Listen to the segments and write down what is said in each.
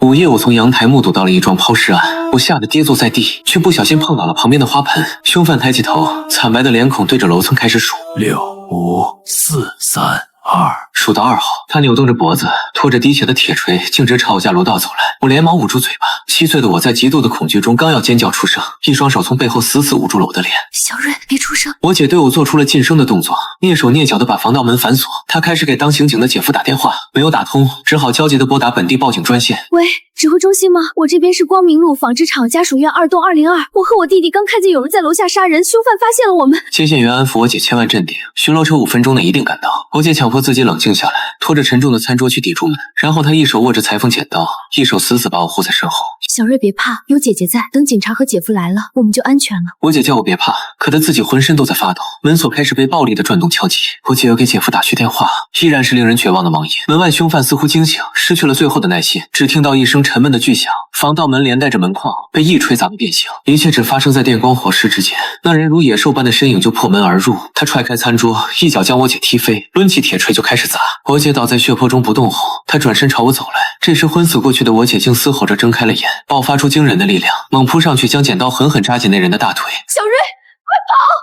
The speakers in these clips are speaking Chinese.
午夜，我从阳台目睹到了一桩抛尸案，我吓得跌坐在地，却不小心碰倒了旁边的花盆。凶犯抬起头，惨白的脸孔对着楼层开始数6、5、4、3、2。数到2号，他扭动着脖子，拖着滴血的铁锤，径直朝我家楼道走来。我连忙捂住嘴巴。7岁的我在极度的恐惧中，刚要尖叫出声，一双手从背后死死捂住了我的脸。小瑞，别出声！我姐对我做出了噤声的动作，蹑手蹑脚地把防盗门反锁。她开始给当刑警的姐夫打电话，没有打通，只好焦急地拨打本地报警专线。喂，指挥中心吗？我这边是光明路纺织厂家属院2栋202，我和我弟弟刚看见有人在楼下杀人，凶犯发现了我们。接线员安抚我姐千万镇定，巡逻车5分钟内一定赶到。我姐强迫自己冷静下来，拖着沉重的餐桌去抵住门，然后她一手握着裁缝剪刀，一手死死把我护在身后。小瑞别怕，有姐姐在，等警察和姐夫来了，我们就安全了。我姐叫我别怕，可她自己浑身都在发抖。门锁开始被暴力的转动敲击，我姐又给姐夫打去电话，依然是令人绝望的忙音。门外凶犯似乎惊醒，失去了最后的耐心，只听到一声沉闷的巨响，防盗门连带着门框被一锤砸个变形。一切只发生在电光火石之间，那人如野兽般的身影就破门而入，他踹开餐桌，一脚将我姐踢飞，抡起铁锤就开始砸。我姐倒在血泊中不动后，他转身朝我走来。这时昏死过去的我姐竟嘶吼着睁开了眼，爆发出惊人的力量，猛扑上去将剪刀狠狠扎进那人的大腿。小瑞，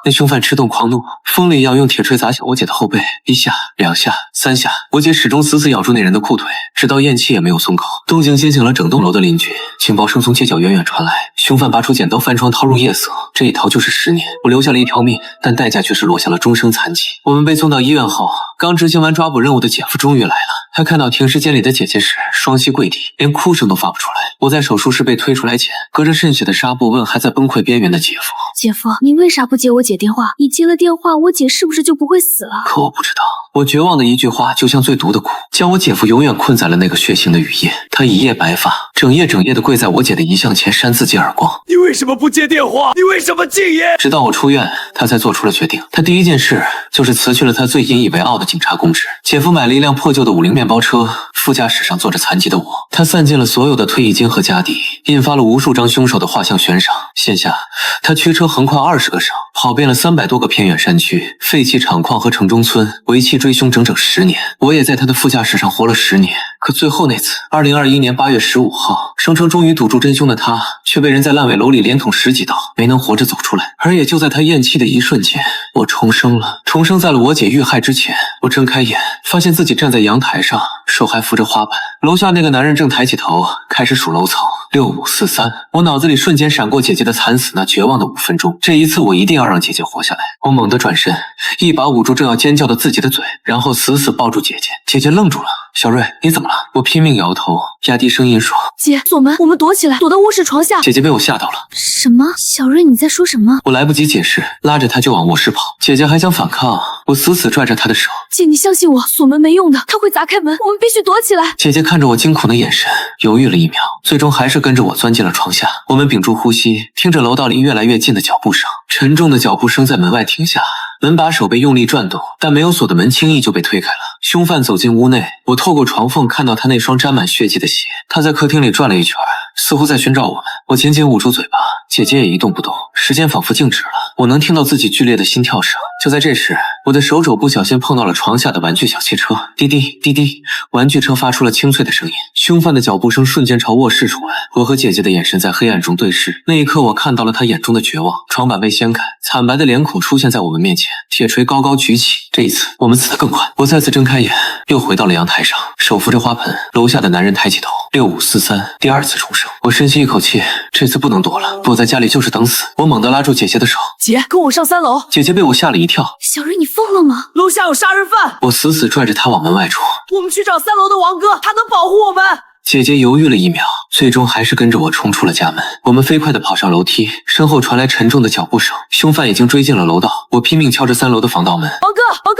那凶犯吃动狂怒，疯了一样用铁锤砸向我姐的后背，1下、2下、3下，我姐始终死死咬住那人的裤腿，直到咽气也没有松口。动静惊醒了整栋楼的邻居，警报声从街角远远传来。凶犯拔出剪刀翻窗逃入夜色，这一逃就是10年。我留下了一条命，但代价却是落下了终生残疾。我们被送到医院后，刚执行完抓捕任务的姐夫终于来了。他看到停尸间里的姐姐时，双膝跪地，连哭声都发不出来。我在手术室被推出来前，隔着渗血的纱布问还在崩溃边缘的姐夫：姐夫，你为啥不接我姐电话？你接了电话，我姐是不是就不会死了？可我不知道，我绝望的一句话就像最毒的苦，将我姐夫永远困在了那个血腥的雨夜。他一夜白发，整夜地跪在我姐的遗像前扇自己耳光。你为什么不接电话？你为什么禁言？直到我出院，他才做出了决定。他第一件事就是辞去了他最引以为傲的警察公职。姐夫买了一辆破旧的50面包车，副驾驶上坐着残疾的我。他散尽了所有的退役金和家底，印发了无数张凶手的画像悬赏。线下，他驱车横跨20个省，跑遍了300多个偏远山区、废弃厂矿和城中村，为妻追凶整整10年。我也在他的副驾驶上活了10年。可最后那次，2021年8月15号，声称终于堵住真凶的他，却被人在烂尾楼里连捅10几刀，没能活着走出来。而也就在他咽气的一瞬间，我重生了，重生在了我姐遇害之前。我睁开眼，发现自己站在阳台上，手还扶着花盆。楼下那个男人正抬起头，开始数楼层，6、5、4、3。我脑子里瞬间闪过姐姐的惨死那绝望的5分钟。这一次我一定要让姐姐活下来。我猛地转身，一把捂住正要尖叫的自己的嘴，然后死死抱住姐姐。姐姐愣住了。小瑞，你怎么了？我拼命摇头，压低声音说：姐，锁门，我们躲起来，躲到卧室床下。姐姐被我吓到了。什么？小瑞，你在说什么？我来不及解释，拉着她就往卧室跑。姐姐还想反抗，我死死拽着她的手。姐，你相信我，锁门没用的，他会砸开门，我们必须躲起来。姐姐看着我惊恐的眼神，犹豫了1秒，最终还是跟着我钻进了床下。我们屏住呼吸，听着楼道里越来越近的脚步声。沉重的脚步声在门外停下，门把手被用力转动，但没有锁的门轻易就被推开了。凶犯走进屋内，我透过床缝看到他那双沾满血迹的鞋。他在客厅里转了一圈，似乎在寻找我们。我紧紧捂住嘴巴，姐姐也一动不动，时间仿佛静止了。我能听到自己剧烈的心跳声。就在这时，我的手肘不小心碰到了床下的玩具小汽车，滴滴滴滴，玩具车发出了清脆的声音。凶犯的脚步声瞬间朝卧室冲来，我和姐姐的眼神在黑暗中对视。那一刻，我看到了他眼中的绝望。床板被掀开，惨白的脸孔出现在我们面前，铁锤高高举起。这一次，我们死得更快。我再次睁开眼，又回到了阳台上，手扶着花盆。楼下的男人抬起头，6、5、4、3，第2次重生。我深吸一口气，这次不能躲了，躲在家里就是等死。我猛地拉住姐姐的手，姐，跟我上3楼。姐姐被我吓了一跳。小瑞，你疯了吗？楼下有杀人犯！我死死拽着她往门外冲。我们去找3楼的王哥，他能保护我们。姐姐犹豫了1秒，最终还是跟着我冲出了家门。我们飞快地跑上楼梯，身后传来沉重的脚步声。凶犯已经追进了楼道，我拼命敲着3楼的防盗门。王哥，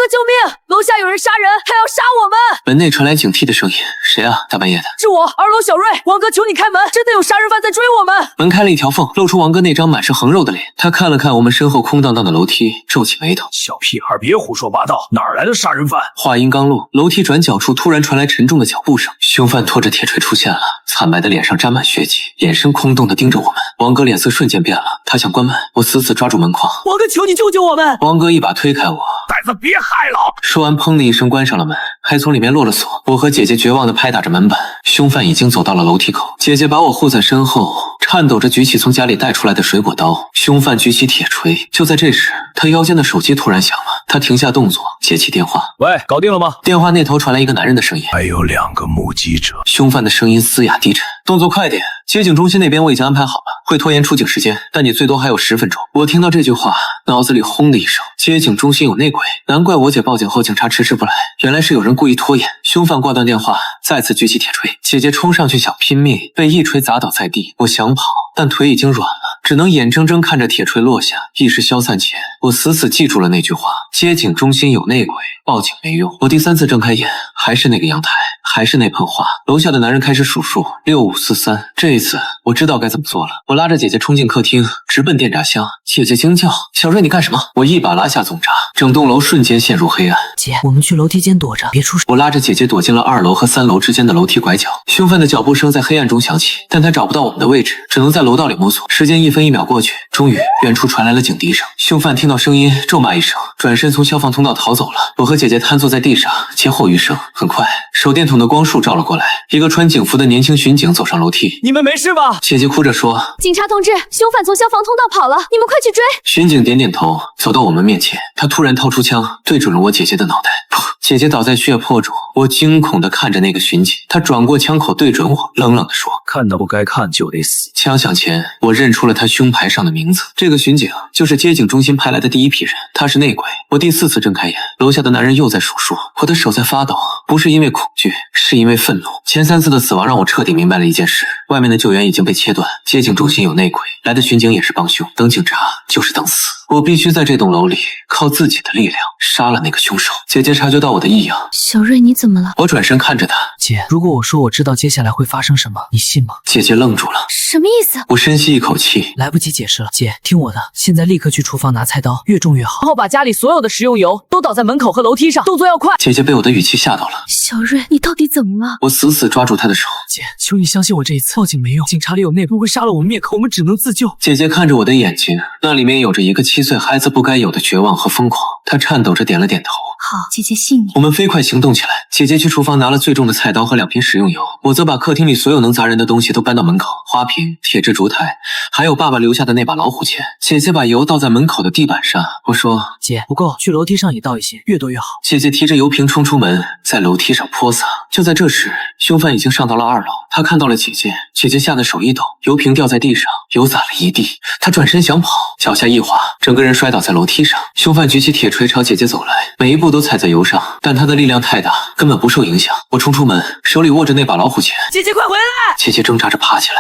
救命！楼下有人杀人，他要杀我们！门内传来警惕的声音：谁啊？大半夜的！是我，2楼小瑞。王哥，求你开门，真的有杀人犯在追我们！门开了一条缝，露出王哥那张满是横肉的脸。他看了看我们身后空荡荡的楼梯，皱起眉头：小屁孩，别胡说八道，哪来的杀人犯？话音刚落，楼梯转角处突然传来沉重的脚步声。凶犯拖着铁锤出现了，惨白的脸上上沾满血迹，眼神空洞的盯着我们。王哥脸色瞬间变了，他想关门，我死死抓住门框。王哥，求你救救我们！王哥一把推开我，呆子别害了！说完，砰的一声关上了门，还从里面落了锁。我和姐姐绝望的拍打着门板，凶犯已经走到了楼梯口。姐姐把我护在身后，颤抖着举起从家里带出来的水果刀。凶犯举起铁锤，就在这时，他腰间的手机突然响了。他停下动作，接起电话。喂，搞定了吗？电话那头传来一个男人的声音。还有2个目击者。凶犯的声音嘶哑低沉，动作快点，接警中心那边我已经安排好了，会拖延出警时间，但你最多还有10分钟。我听到这句话，脑子里轰的一声，接警中心有内鬼，难怪我姐报警后警察迟迟不来，原来是有人故意拖延。凶犯挂断电话，再次举起铁锤，姐姐冲上去想拼命，被一锤砸倒在地。我想跑，但腿已经软了，只能眼睁睁看着铁锤落下。意识消散前，我死死记住了那句话：接警中心有内鬼，报警没用。我第3次睁开眼，还是那个阳台，还是那盆花。楼下的男人开始数数，6543。这一次我知道该怎么做了。我拉着姐姐冲进客厅，直奔电闸箱。姐姐惊叫：“小瑞，你干什么？”我一把拉下总闸，整栋楼瞬间陷入黑暗。姐，我们去楼梯间躲着，别出事。我拉着姐姐躲进了2楼和3楼之间的楼梯拐角。凶犯的脚步声在黑暗中响起，但他找不到我们的位置，只能在楼道里摸索。时间1分1秒过去，终于远处传来了警笛声。凶犯听到声音，咒骂一声，转身从消防通道逃走了。我和姐姐瘫坐在地上，劫后余生。很快，手电筒的光束照了过来，一个穿警服的年轻巡警走上楼梯。你们没事吧？姐姐哭着说：“警察同志，凶犯从消防通道跑了，你们快去追！”巡警点点头，走到我们面前，他突然掏出枪，对准了我姐姐的脑袋。噗！姐姐倒在血泊中。我惊恐地看着那个巡警，他转过枪口对准我，冷冷地说：“看到不该看就得死。”枪响前，我认出了他胸牌上的名字。这个巡警就是接警中心派来的第一批人，他是内鬼。我第4次睁开眼，楼下的男人又在数数，我的手在发抖，不是因为恐惧，是因为愤怒。前3次的死亡让我彻底明白了一件事：外面的救援已经被切断，接警中心有内鬼，来的巡警也是帮凶，等警察就是等死。我必须在这栋楼里靠自己的力量杀了那个凶手。姐姐察觉到我的异样，小瑞，你怎么了？我转身看着她。姐，如果我说我知道接下来会发生什么，你信吗？姐姐愣住了，什么意思？我深吸一口气，来不及解释了。姐，听我的，现在立刻去厨房拿菜刀，越重越好，然后把家里所有的食用油都倒在门口和楼梯上，动作要快。姐姐被我的语气吓到了。小瑞，你到底怎么了？我死死抓住她的手。姐，求你相信我，这一次报警没用，警察里有内鬼，会杀了我们灭口，我们只能自救。姐姐看着我的眼睛，那里面有着一个7岁孩子不该有的绝望和疯狂。她颤抖着点了点头。好，姐姐信你。我们飞快行动起来。姐姐去厨房拿了最重的菜刀和2瓶食用油，我则把客厅里所有能砸人的东西都搬到门口，花瓶、铁质烛台，还有爸爸留下的那把老虎钳。姐姐把油倒在门口的地板上，我说：“姐，不够，去楼梯上也倒一些，越多越好。”姐姐提着油瓶冲出门，在楼梯上泼洒。就在这时，凶犯已经上到了2楼，他看到了姐姐，姐姐吓得手一抖，油瓶掉在地上，油洒了一地。他转身想跑，脚下一滑，整个人摔倒在楼梯上。凶犯举起铁锤朝姐姐走来，每一步都踩在油上，但他的力量太大，根本不受影响。我冲出门，手里握着那把老虎钳。姐姐快回来！姐姐挣扎着爬起来，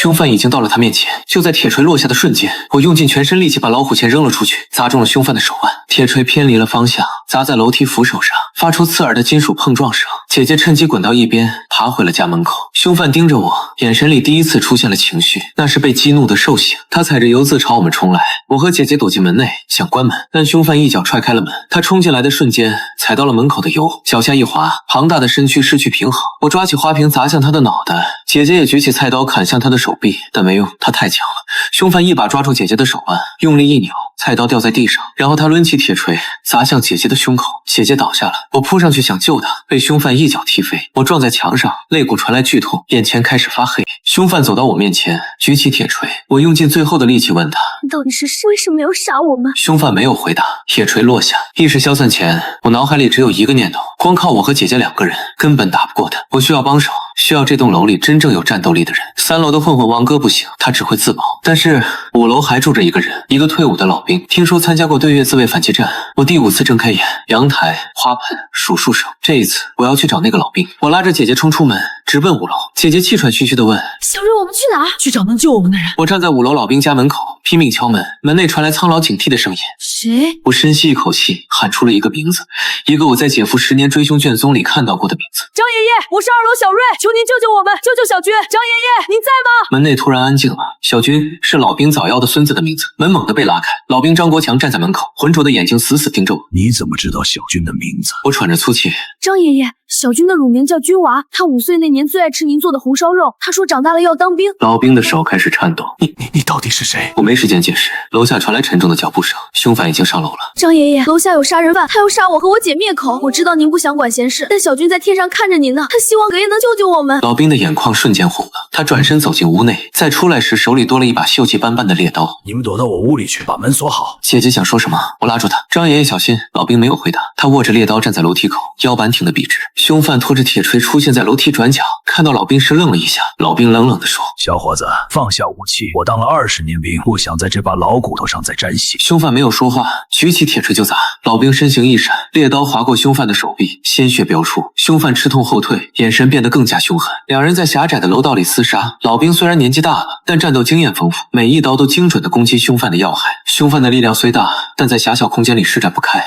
凶犯已经到了她面前。就在铁锤落下的瞬间，我用尽全身力气把老虎钳扔了出去，砸中了凶犯的手腕。铁锤偏离了方向，砸在楼梯扶手上，发出刺耳的金属碰撞声。姐姐趁机滚到一边，爬回了家门口。凶犯盯着我，眼神里第一次出现了情绪，那是被激怒的兽性。他踩着油渍朝我们冲来，我和姐姐躲进门内，想关门，但凶犯一脚踹开了门。他冲进来的瞬间，踩到了门口的油，脚下一滑，庞大的身躯失去平衡。我抓起花瓶砸向他的脑袋，姐姐也举起菜刀砍向他的手臂，但没用，他太强了。凶犯一把抓住姐姐的手腕，用力一扭，菜刀掉在地上，然后他抡起铁锤砸向姐姐的胸口，姐姐倒下了。我扑上去想救她，被凶犯一脚踢飞，我撞在墙上，肋骨传来剧痛，眼前开始发黑。凶犯走到我面前，举起铁锤，我用尽最后的力气问他：“你到底是谁？为什么要杀我们？”凶犯没有回答，铁锤落下。意识消散前，我脑海里只有一个念头：光靠我和姐姐2个人根本打不过他，我需要帮手，需要这栋楼里真正有战斗力的人。3楼的混混王哥不行，他只会自保，但是5楼还住着一个人，一个退伍的老兵，听说参加过对越自卫反击战。我第5次睁开眼，阳台、花盆、数数声，这一次我要去找那个老兵。我拉着姐姐冲出门，直奔5楼。姐姐气喘吁吁地问：“小瑞，我们去哪儿？”去找能救我们的人。我站在5楼老兵家门口，拼命敲门，门内传来苍老警惕的声音：“谁？”我深吸一口气，喊出了一个名字，一个我在姐夫10年追凶卷宗里看到过的名字。张爷爷，我是2楼小瑞，求您救救我们，救救小军。张爷爷，您在吗？门内突然安静了，小军是老兵早夭的孙子的名字。门猛地被拉开，老兵张国强站在门口，浑浊的眼睛死死盯着我。你怎么知道小军的名字？我喘着粗气。张爷爷，小军的乳名叫军娃，他5岁那年最爱吃您做的红烧肉。他说长大了要当兵。老兵的手开始颤抖。你到底是谁？我没时间解释。楼下传来沉重的脚步声，凶犯已经上楼了。张爷爷，楼下有杀人犯，他要杀我和我姐灭口。我知道您不想管闲事，但小军在天上看着您呢，他希望爷爷能救救我们。老兵的眼眶瞬间红了，他转身走进屋内，再出来时手里多了一把锈迹斑斑的猎刀。你们躲到我屋里去，把门锁好。姐姐想说什么？我拉住她。张爷爷小心。老兵没有回答，他握着猎刀站在楼梯口，腰板挺得笔直。凶犯拖着铁锤出现在楼梯转角，看到老兵时愣了一下。老兵冷冷地说：小伙子，放下武器，我当了20年兵，不想在这把老骨头上再沾血。凶犯没有说话，举起铁锤就砸。老兵身形一闪，猎刀划过凶犯的手臂，鲜血飙出。凶犯吃痛后退，眼神变得更加凶狠。两人在狭窄的楼道里厮杀。老兵虽然年纪大了，但战斗经验丰富，每一刀都精准地攻击凶犯的要害。凶犯的力量虽大，但在狭小空间里施展不开，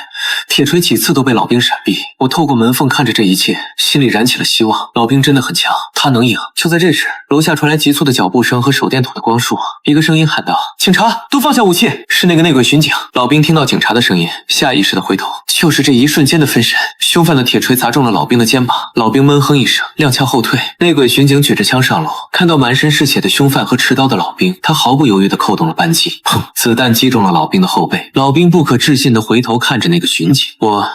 铁锤几次都被老兵闪避。我透过门缝看着这一切，心里燃起了希望。老兵真的很强，他能赢。就在这时，楼下传来急促的脚步声和手电筒的光束，一个声音喊道：警察，都放下武器！是那个内鬼巡警。老兵听到警察的声音，下意识地回头，就是这一瞬间的分神，凶犯的铁锤砸中了老兵的肩膀，老兵闷哼一声，踉跄后退。内鬼巡警举着枪上楼，看到满身是血的凶犯和持刀的老兵，他毫不犹豫地扣动了扳机，砰！子弹击中了老兵的后背。老兵不可置信地回头看着那个巡警，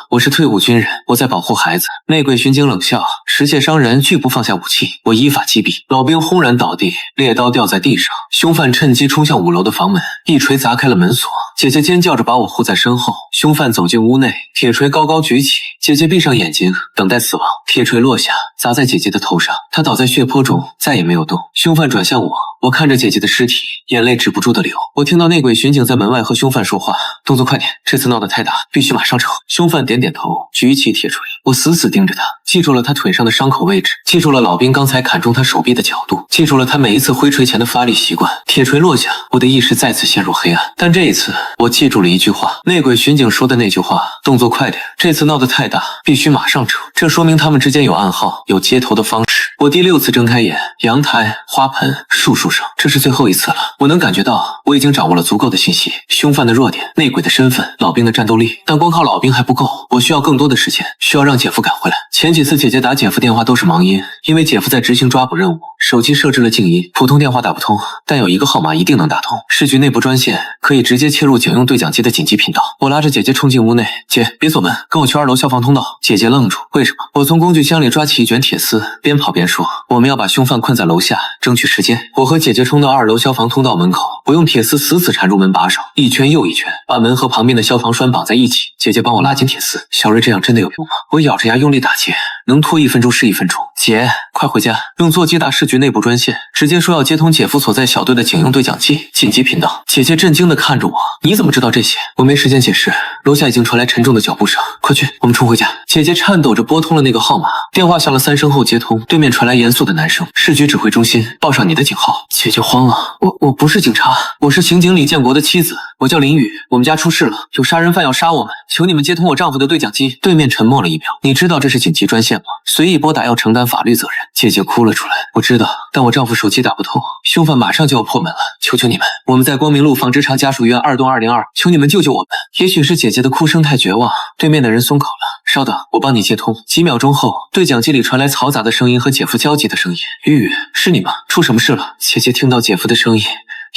我是退伍军人，我在保护孩子。内鬼巡警冷笑，持械伤人，拒不放下武器，我依法击毙。老兵轰然倒地，猎刀掉在地上。凶犯趁机冲向5楼的房门，一锤砸开了门锁。姐姐尖叫着把我护在身后。凶犯走进屋内，铁锤高高举起，姐姐闭上眼睛，等待死亡。铁锤落下，砸在姐姐的头上，她倒在血泊中，再也没有动。凶犯转向我看着姐姐的尸体，眼泪止不住的流。我听到内鬼巡警在门外和凶犯说话，动作快点，这次闹得太大，必须马上撤。凶犯点点头，举起铁锤。我死死盯着他，记住了他腿上的伤口位置，记住了老兵刚才砍中他手臂的角度，记住了他每一次挥锤前的发力习惯。铁锤落下，我的意识再次陷入黑暗。但这一次，我记住了一句话，内鬼巡警说的那句话：动作快点，这次闹得太大，必须马上撤。这说明他们之间有暗号，有接头的方式。我第6次睁开眼，阳台、花盆、树上，这是最后一次了。我能感觉到我已经掌握了足够的信息，凶犯的弱点，内鬼的身份，老兵的战斗力，但光靠老兵还不够，我需要更多的时间，需要让姐夫赶回来。前几次姐姐打姐夫电话都是忙音，因为姐夫在执行抓捕任务，手机设置了静音，普通电话打不通，但有一个号码一定能打通，市局内部专线，可以直接切入警用对讲机的紧急频道。我拉着姐姐冲进屋内，姐，别锁门，跟我去2楼消防通道。姐姐愣住，为什么？我从工具箱里抓起一卷铁丝，边跑边说，我们要把凶犯困在楼下，争取时间。我和姐姐冲到2楼消防通道门口，我用铁丝死死缠住门把手，一圈又一圈，把门和旁边的消防栓绑在一起。姐姐帮我拉紧铁丝。小瑞，这样真的有用吗？我咬着牙用力打结，能拖1分钟是1分钟。姐，快回家，用座机打市局内部专线，直接说要接通姐夫所在小队的警用对讲机紧急频道。姐姐震惊地看着我，你怎么知道这些？我没时间解释，楼下已经传来沉重的脚步声，快去，我们冲回家。姐姐颤抖着拨通了那个号码，电话响了3声后接通，对面传来严肃的男声，市局指挥中心，报上你的警号。姐姐慌了，我不是警察，我是刑警李建国的妻子，我叫林雨，我们家出事了，有杀人犯要杀我们，求你们接通我丈夫的对讲机。对面沉默了1秒，你知道这是紧急专线吗？随意拨打要承担法律责任。姐姐哭了出来，我知道，但我丈夫手机打不通，凶犯马上就要破门了，求求你们，我们在光明路纺织厂家属院2栋202，求你们救救我们。也许是姐姐的哭声太绝望，对面的人松口了，稍等，我帮你接通。几秒钟后，对讲机里传来嘈杂的声音和姐夫焦急的声音，雨雨，是你吗？出什么事了？姐姐听到姐夫的声音，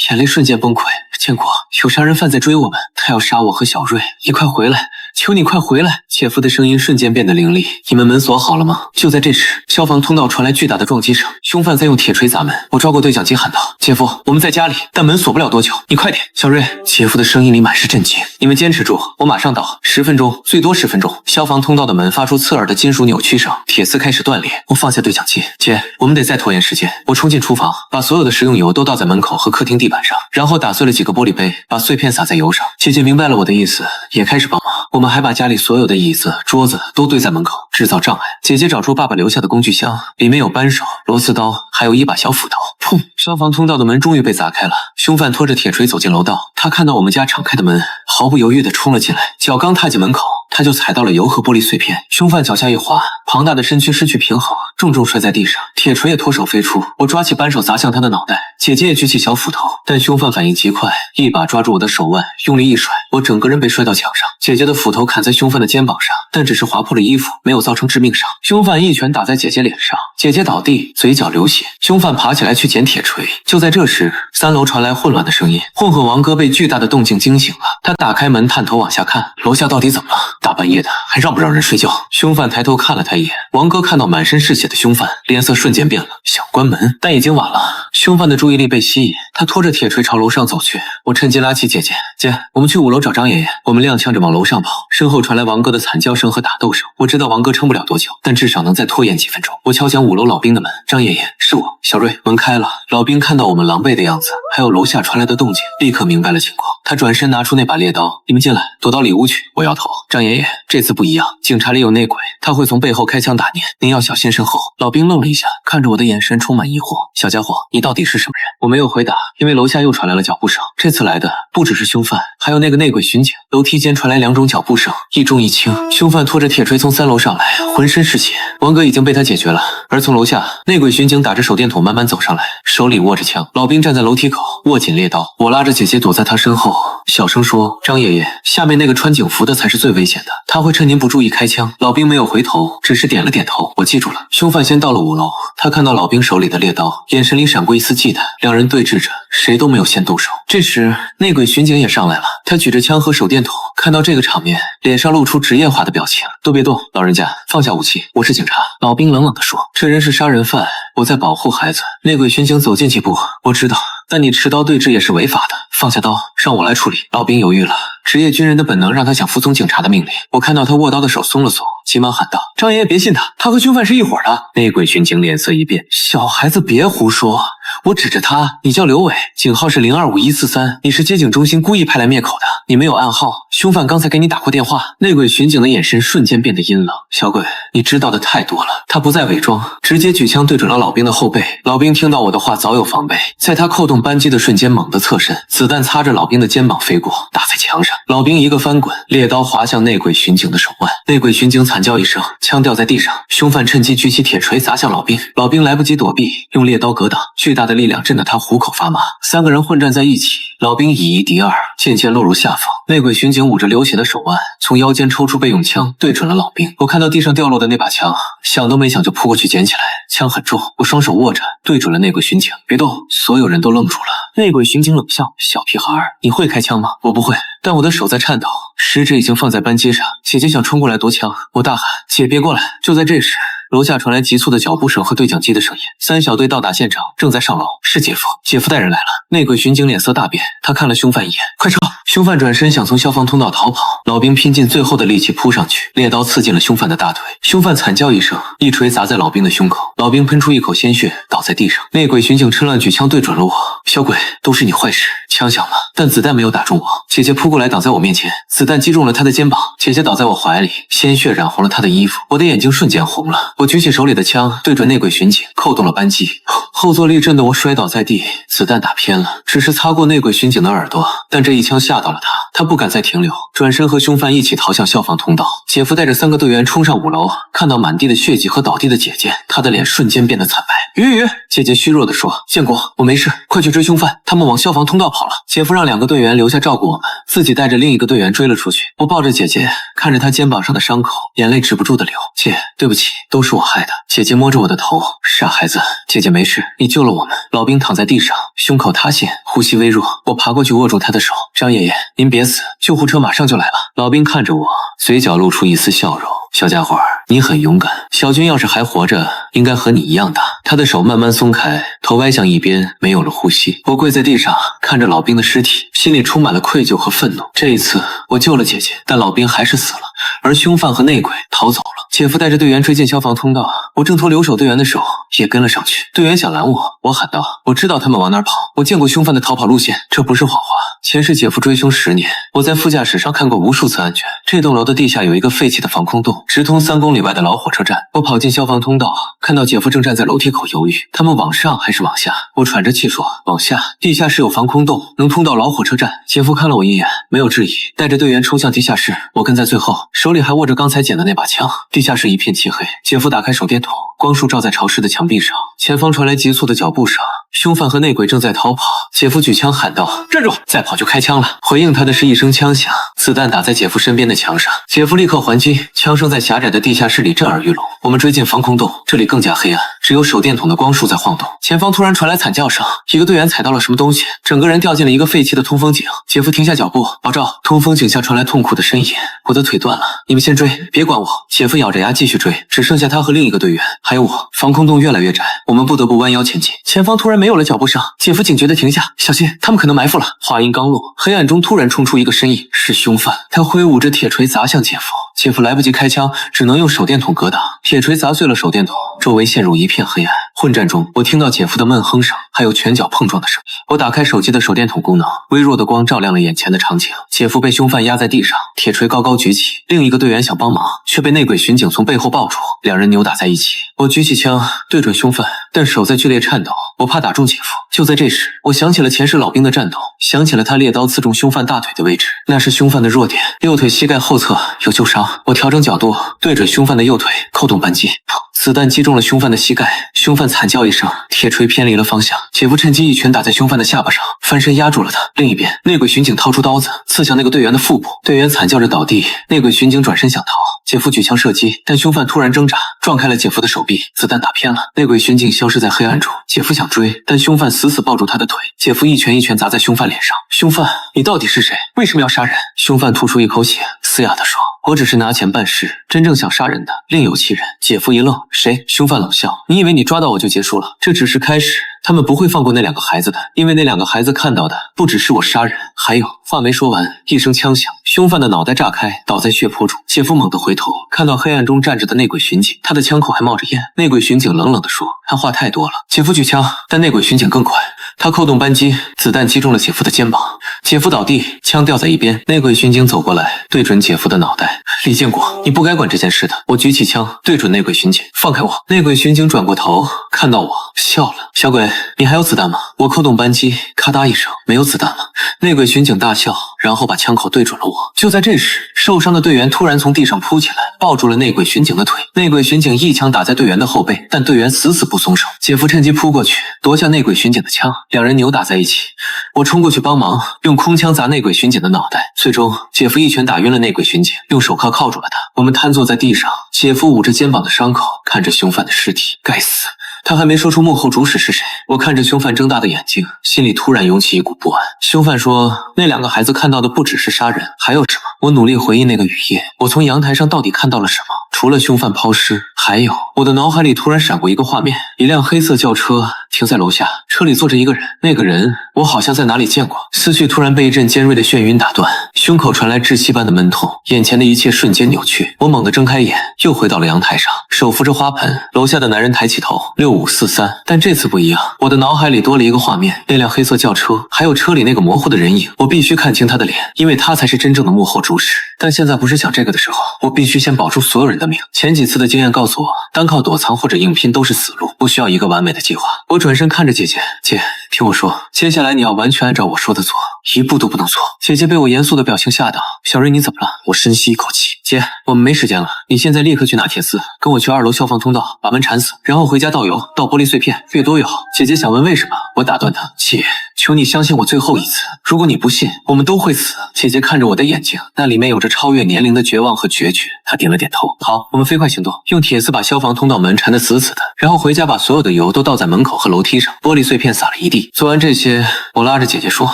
眼泪瞬间崩溃。建国，有杀人犯在追我们，他要杀我和小瑞，你快回来，求你快回来。姐夫的声音瞬间变得凌厉，你们门锁好了吗？就在这时，消防通道传来巨大的撞击声，凶犯在用铁锤砸门。我抓过对讲机喊道，姐夫，我们在家里，但门锁不了多久，你快点。小瑞，姐夫的声音里满是震惊，你们坚持住，我马上到，10分钟，最多10分钟。消防通道的门发出刺耳的金属扭曲声，铁丝开始断裂。我放下对讲机，姐，我们得再拖延时间。我冲进厨房，把所有的食用油都倒在门口和客厅地板上，然后打碎了几个玻璃杯，把碎片撒在油上。姐姐明白了我的意思，也开始帮忙。我们还把家里所有的椅子、桌子都堆在门口，制造障碍。姐姐找出爸爸留下的工具箱，里面有扳手、螺丝刀，还有一把小斧头。砰！消防通道的门终于被砸开了，凶犯拖着铁锤走进楼道。他看到我们家敞开的门，毫不犹豫地冲了进来，脚刚踏进门口，他就踩到了油和玻璃碎片。凶犯脚下一滑，庞大的身躯失去平衡，重重摔在地上，铁锤也脱手飞出。我抓起扳手砸向他的脑袋，姐姐也举起小斧头，但凶犯反应极快，一把抓住我的手腕，用力一甩，我整个人被摔到墙上。姐姐的斧头砍在凶犯的肩膀上，但只是划破了衣服，没有造成致命伤。凶犯一拳打在姐姐脸上，姐姐倒地，嘴角流血。凶犯爬起来去捡铁锤。就在这时，3楼传来混乱的声音，混混王哥被巨大的动静惊醒了。他打开门，探头往下看，楼下到底怎么了？大半夜的，还让不让人睡觉？凶犯抬头看了他一眼，王哥看到满身是血的凶犯，脸色瞬间变了，想关门，但已经晚了。凶犯的注意力被吸引，他拖着铁锤朝楼上走去。我趁机拉起姐姐，姐，我们去5楼找张爷爷。我们踉跄着往楼上跑，身后传来王哥的惨叫声和打斗声。我知道王哥撑不了多久，但至少能再拖延几分钟。我敲响5楼老兵的门，张爷爷，是我，小瑞。门开了，老兵看到我们狼狈的样子，还有楼下传来的动静，立刻明白了情况。他转身拿出那把猎刀，你们进来，躲到里屋去。我摇头，张爷爷，这次不一样，警察里有内鬼，他会从背后开枪打您，您要小心身后。老兵愣了一下，看着我的眼神充满疑惑。小家伙，你到底是什么人？我没有回答，因为楼下又传来了脚步声。这次来的不只是凶犯，还有那个内鬼巡警。楼梯间传来2种脚步声，一重一轻。凶犯拖着铁锤从3楼上来，浑身是血。王哥已经被他解决了。而从楼下，内鬼巡警打着手电筒慢慢走上来，手里握着枪。老兵站在楼梯口，握紧猎刀。我拉着姐姐躲在他身后，小声说，张爷爷，下面那个穿警服的才是最危险的，他会趁您不注意开枪。老兵没有回头，只是点了点头，我记住了。凶犯先到了5楼，他看到老兵手里的猎刀，眼神里闪过一丝忌惮，两人对峙着，谁都没有先动手。这时内鬼巡警也上来了，他举着枪和手电筒，看到这个场面，脸上露出职业化的表情。都别动，老人家，放下武器，我是警察。老兵冷冷地说，这人是杀人犯，我在保护孩子。内鬼巡警走近几步，我知道，但你持刀对峙也是违法的，放下刀，让我来处理。老兵犹豫了，职业军人的本能让他想服从警察的命令。我看到他握刀的手松了松，急忙喊道，张爷爷别信他，他和凶犯是一伙的。内鬼巡警脸色一变，小孩子别胡说。我指着他，你叫刘伟，警号是025143，你是接警中心故意派来灭口的，你没有暗号，凶犯刚才给你打过电话。内鬼巡警的眼神瞬间变得阴冷，小鬼，你知道的太多了。他不再伪装，直接举枪对准了老兵的后背。老兵听到我的话早有防备，在他扣动扳机的瞬间猛地侧身，子弹擦着老兵的肩膀飞过，打在墙上。老兵一个翻滚，猎刀划向内鬼巡警的手腕。内鬼巡警惨叫一声，枪掉在地上，凶犯趁机举起铁锤砸向老兵。老兵来不及躲避，用猎刀格挡，巨大的力量震得他虎口发麻。3个人混战在一起，老兵以一敌2，渐渐落入下风。内鬼巡警捂着流血的手腕，从腰间抽出备用枪，对准了老兵。我看到地上掉落的那把枪，想都没想就扑过去捡起来。枪很重，我双手握着，对准了内鬼巡警。别动！所有人都愣住了。内鬼巡警冷笑，小屁孩，你会开枪吗？我不会，但我的手在颤抖，食指已经放在扳机上。姐姐想冲过来夺枪，我大喊，姐别过来。就在这时，楼下传来急促的脚步声和对讲机的声音。3小队到达现场，正在上楼。是姐夫，姐夫带人来了。内鬼巡警脸色大变，他看了凶犯一眼，快撤！凶犯转身想从消防通道逃跑，老兵拼尽最后的力气扑上去，猎刀刺进了凶犯的大腿。凶犯惨叫一声，一锤砸在老兵的胸口，老兵喷出一口鲜血，倒在地上。内鬼巡警趁乱举枪对准了我，小鬼，都是你坏事。枪响了，但子弹没有打中我。姐姐扑过来挡在我面前，子弹击中了她的肩膀，姐姐倒在我怀里，鲜血染红了她的衣服。我的眼睛瞬间红了，我举起手里的枪对准内鬼巡警，扣动了扳机，后坐力震得我摔倒在地，子弹打偏了，只是擦过内鬼巡警的耳朵，但这一枪吓到了他，他不敢再停留，转身和凶犯一起逃向消防通道。姐夫带着3个队员冲上5楼，看到满地的血迹和倒地的姐姐，他的脸瞬间变得惨白。鱼，姐姐虚弱地说，建国，我没事，快去追凶犯，他们往消防通道跑了。姐夫让2个队员留下照顾我们，自己带着另一个队员追了出去。我抱着姐姐，看着她肩膀上的伤口，眼泪止不住的流。姐，对不起，都是我害的。姐姐摸着我的头，傻孩子，姐姐没事，你救了我们。老兵躺在地上，胸口塌陷，呼吸微弱。我爬过去握住他的手，张爷爷，您别死，救护车马上就来了。老兵看着我，嘴角露出一丝笑容。小家伙，你很勇敢。小军要是还活着，应该和你一样大。他的手慢慢松开，头歪向一边，没有了呼吸。我跪在地上，看着老兵的尸体，心里充满了愧疚和愤怒。这一次，我救了姐姐，但老兵还是死了。而凶犯和内鬼逃走了。姐夫带着队员追进消防通道，我挣脱留守队员的手，也跟了上去。队员想拦我，我喊道：“我知道他们往哪儿跑，我见过凶犯的逃跑路线，这不是谎话。前世姐夫追凶10年，我在副驾驶上看过无数次安全。这栋楼的地下有一个废弃的防空洞，直通3公里外的老火车站。我跑进消防通道，看到姐夫正站在楼梯口犹豫，他们往上还是往下？我喘着气说：往下，地下室有防空洞，能通到老火车站。姐夫看了我一眼，没有质疑，带着队员冲向地下室，我跟在最后，手里还握着刚才捡的那把枪。地下室一片漆黑，姐夫打开手电筒，光束照在潮湿的墙壁上，前方传来急促的脚步声，凶犯和内鬼正在逃跑。姐夫举枪喊道：“站住！再跑就开枪了！”回应他的是一声枪响，子弹打在姐夫身边的墙上，姐夫立刻还击，枪声在狭窄的地下室里震耳欲聋。我们追进防空洞，这里更加黑暗，只有手电筒的光束在晃动。前方突然传来惨叫声，一个队员踩到了什么东西，整个人掉进了一个废弃的通风井。姐夫停下脚步，保照！通风井下传来痛苦的呻吟，我的腿断了，你们先追，别管我。姐夫咬着牙继续追，只剩下他和另一个队员，还有我。防空洞越来越窄，我们不得不弯腰前进。前方突然没有了脚步声，姐夫警觉地停下，小心，他们可能埋伏了。话音刚落，黑暗中突然冲出一个身影，是凶犯，他挥舞着铁锤砸向姐夫。姐夫来不及开枪，只能用手电筒格挡，铁锤砸碎了手电筒，周围陷入一片黑暗。混战中，我听到姐夫的闷哼声，还有拳脚碰撞的声音。我打开手机的手电筒功能，微弱的光照亮了眼前的场景。姐夫被凶犯压在地上，铁锤高高举起，另一个队员想帮忙，却被内鬼巡警从背后抱住，两人扭打在一起。我举起枪对准凶犯，但手在剧烈颤抖，我怕打中姐夫。就在这时，我想起了前世老兵的战斗，想起了他猎刀刺中凶犯大腿的位置，那是凶犯的弱点，右腿膝盖后侧有旧伤。我调整角度，对准凶犯的右腿，扣动扳机，子弹击中了凶犯的膝盖，凶犯惨叫一声，铁锤偏离了方向。姐夫趁机一拳打在凶犯的下巴上，翻身压住了他。另一边，内鬼巡警掏出刀子刺向那个队员的腹部，队员惨叫着倒地，内鬼巡警转身想逃，姐夫举枪射击，但凶犯突然挣扎，撞开了姐夫的手臂，子弹打偏了，内鬼巡警消失在黑暗中。姐夫想追，但凶犯死死抱住他的腿，姐夫一拳一拳砸在凶犯脸上。凶犯，你到底是谁？为什么要杀人？凶犯吐出一口血，嘶哑地说：“我只是拿钱办事，真正想杀人的另有其人。”姐夫一愣，谁？凶犯冷笑：“你以为你抓到我就结束了？这只是开始。他们不会放过那2个孩子的，因为那2个孩子看到的不只是我杀人，还有……”话没说完，一声枪响，凶犯的脑袋炸开，倒在血泊中。姐夫猛地回头，看到黑暗中站着的内鬼巡警，他的枪口还冒着烟。内鬼巡警冷冷地说：“他话太多了。”姐夫举枪，但内鬼巡警更快，他扣动扳机，子弹击中了姐夫的肩膀，姐夫倒地，枪掉在一边。内鬼巡警走过来，对准姐夫的脑袋：“李建国，你不该管这件事的。”我举起枪，对准内鬼巡警：“放开我！”内鬼巡警转过头，看到我，笑了：“小鬼，你还有子弹吗？”我扣动扳机，咔嗒一声，没有子弹了。内鬼巡警大笑，然后把枪口对准了我。就在这时，受伤的队员突然从地上扑起来，抱住了内鬼巡警的腿。内鬼巡警一枪打在队员的后背，但队员死死不松手。姐夫趁机扑过去，夺下内鬼巡警的枪，两人扭打在一起。我冲过去帮忙，用空枪砸内鬼巡警的脑袋。最终，姐夫一拳打晕了内鬼巡警，用手铐铐住了他。我们瘫坐在地上，姐夫捂着肩膀的伤口，看着凶犯的尸体。该死！他还没说出幕后主使是谁，我看着凶犯睁大的眼睛，心里突然涌起一股不安。凶犯说，那2个孩子看到的不只是杀人，还有什么？我努力回忆那个雨夜，我从阳台上到底看到了什么？除了凶犯抛尸，还有……我的脑海里突然闪过一个画面，一辆黑色轿车停在楼下，车里坐着一个人，那个人我好像在哪里见过。思绪突然被一阵尖锐的眩晕打断，胸口传来窒息般的闷痛，眼前的一切瞬间扭曲。我猛地睁开眼，又回到了阳台上，手扶着花盆。楼下的男人抬起头，6543，但这次不一样，我的脑海里多了一个画面，那辆黑色轿车，还有车里那个模糊的人影。我必须看清他的脸，因为他才是真正的幕后主使。但现在不是想这个的时候，我必须先保住所有人的命。前几次的经验告诉我，单靠躲藏或者硬拼都是死路，不需要一个完美的计划。我转身看着姐姐，姐，听我说，接下来你要完全按照我说的做，一步都不能错。姐姐被我严肃的表情吓到，小瑞你怎么了？我深吸一口气，姐，我们没时间了，你现在立刻去拿铁丝，跟我去2楼消防通道，把门缠死，然后回家倒油，倒玻璃碎片，越多越好。姐姐想问为什么，我打断她，姐，求你相信我最后一次，如果你不信，我们都会死。姐姐看着我的眼睛，那里面有着超越年龄的绝望和决绝。她点了点头，好，我们飞快行动，用铁丝把消防通道门缠得死死的，然后回家把所有的油都倒在门口和楼梯上，玻璃碎片撒了一地。做完这些，我拉着姐姐说，